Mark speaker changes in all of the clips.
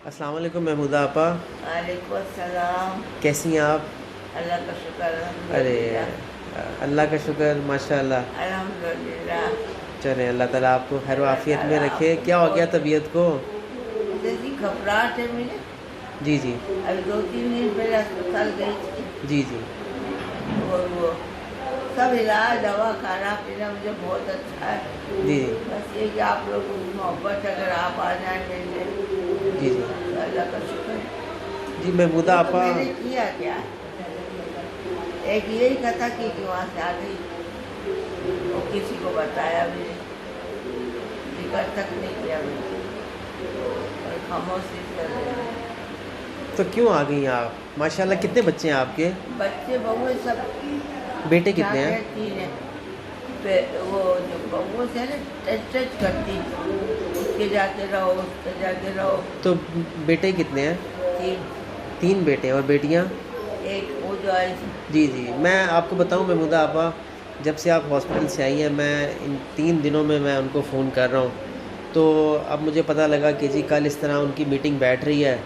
Speaker 1: السلام علیکم محمودہ آپا،
Speaker 2: وعلیکم السلام۔
Speaker 1: کیسی ہیں آپ؟
Speaker 2: اللہ کا شکر
Speaker 1: ارے
Speaker 2: الحمدللہ۔
Speaker 1: اللہ کا شکر، ماشاء اللہ۔
Speaker 2: الحمدللہ۔
Speaker 1: چلیں اللہ تعالیٰ آپ کو خیر و عافیت میں رکھے۔ کیا ہو گیا طبیعت کو؟
Speaker 2: جیسی گھبراہٹ ہے مجھے،
Speaker 1: جی جی
Speaker 2: ابھی 2-3 دن پہلے اسپتال گئی تھی،
Speaker 1: جی جی
Speaker 2: اور وہ سب علاج دوا کھانا پینا مجھے بہت اچھا ہے۔
Speaker 1: جی
Speaker 2: بس یہ کہ آپ لوگوں کی محبت اگر آپ آ جائیں ملنے
Speaker 1: جی جی
Speaker 2: تو اللہ کا شکر ہے۔
Speaker 1: جی محمودہ
Speaker 2: تو
Speaker 1: آپا،
Speaker 2: میں نے کیا کیا، ایک یہی کتھا کی کہ وہاں سے آ گئی، وہ کسی کو بتایا بھی نہیں، ذکر تک نہیں کیا میں نے، اور خاموشی کر رہے
Speaker 1: تو کیوں آ گئی ہیں آپ؟ ماشاء اللہ کتنے بچے ہیں آپ کے؟
Speaker 2: بچے بہوے سب
Speaker 1: بیٹے کتنے ہیں؟
Speaker 2: 3 ہیں۔ وہ جو بہو سے نا ٹچ کرتی، اس کے جا کے رہو، اس کے جا کے رہو۔
Speaker 1: تو بیٹے کتنے ہیں؟
Speaker 2: 3،
Speaker 1: 3 بیٹے اور بیٹیاں؟
Speaker 2: ایک وہ جو آئی تھی۔
Speaker 1: جی جی، میں آپ کو بتاؤں محمودہ آپا، جب سے آپ ہاسپٹل سے آئی ہیں میں ان 3 دنوں میں ان کو فون کر رہا ہوں، تو اب مجھے پتہ لگا کہ جی کل اس طرح ان کی میٹنگ بیٹھ رہی ہے۔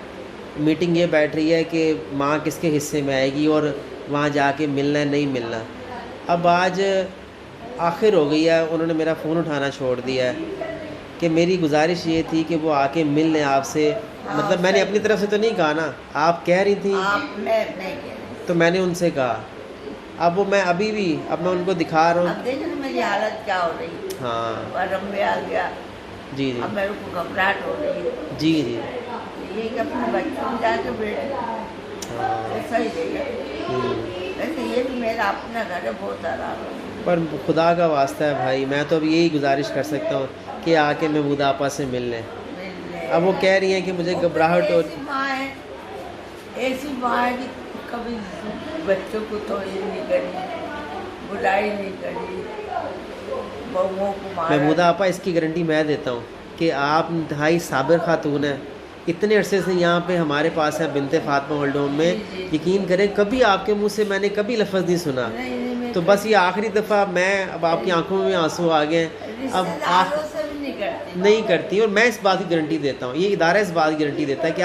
Speaker 1: میٹنگ یہ بیٹھ رہی ہے کہ ماں کس کے حصے میں آئے گی اور وہاں جا کے ملنا ہے نہیں ملنا۔ اب آج آخر ہو گئی ہے، انہوں نے میرا فون اٹھانا چھوڑ دیا ہے کہ میری گزارش یہ تھی کہ وہ آ کے مل لیں آپ سے۔ مطلب میں نے اپنی طرف سے تو نہیں کہا نا، آپ کہہ رہی تھیں
Speaker 2: آپ میں نہیں کہہ رہی،
Speaker 1: تو میں نے ان سے کہا۔ اب وہ میں ابھی بھی اب میں ان کو دکھا رہا ہوں۔
Speaker 2: اب دیکھیں نا میری حالت کیا ہو رہی ہے،
Speaker 1: ہاں
Speaker 2: ورم میں آ گیا،
Speaker 1: جی جی
Speaker 2: اب میرے کو گھبراہٹ ہو رہی ہے۔
Speaker 1: جی جی
Speaker 2: یہ کہ اپنے بچوں میں جا کے بیٹھے
Speaker 1: ہاں۔
Speaker 2: صحیح جگہ،
Speaker 1: ہوں۔
Speaker 2: ویسے یہ بھی میرا اپنا گھر ہے، بہت آرام ہے۔
Speaker 1: پر خدا کا واسطہ ہے بھائی، میں تو اب یہی گزارش کر سکتا ہوں کہ آ کے محمودہ آپا سے مل لیں۔ اب وہ کہہ رہی ہیں کہ مجھے گھبراہٹ ہو۔
Speaker 2: ایسی ماں ہے، ایسی ماں ہے کہ کبھی بچوں کو توڑی نہیں کری، بلائی نہیں کری، بہوؤں کو مارا
Speaker 1: محمودہ
Speaker 2: نہیں۔
Speaker 1: آپا اس کی گارنٹی میں دیتا ہوں کہ آپ انتہائی صابر خاتون ہیں، اتنے عرصے سے یہاں پہ ہمارے پاس ہے بنت فاطمہ اولڈ ہوم میں،
Speaker 2: جی جی
Speaker 1: یقین کریں کبھی آپ کے منہ سے میں نے کبھی لفظ نہیں سنا۔
Speaker 2: نہیں میں
Speaker 1: تو بس یہ آخری دفعہ اب آپ کی آنکھوں میں آنسو آ گئے ہیں، اب
Speaker 2: رشتے داروں سے بھی نہیں کرتی۔
Speaker 1: نہیں کرتی، اور میں اس بات کی گارنٹی دیتا ہوں، یہ ادارہ اس بات کی گارنٹی دیتا ہے کہ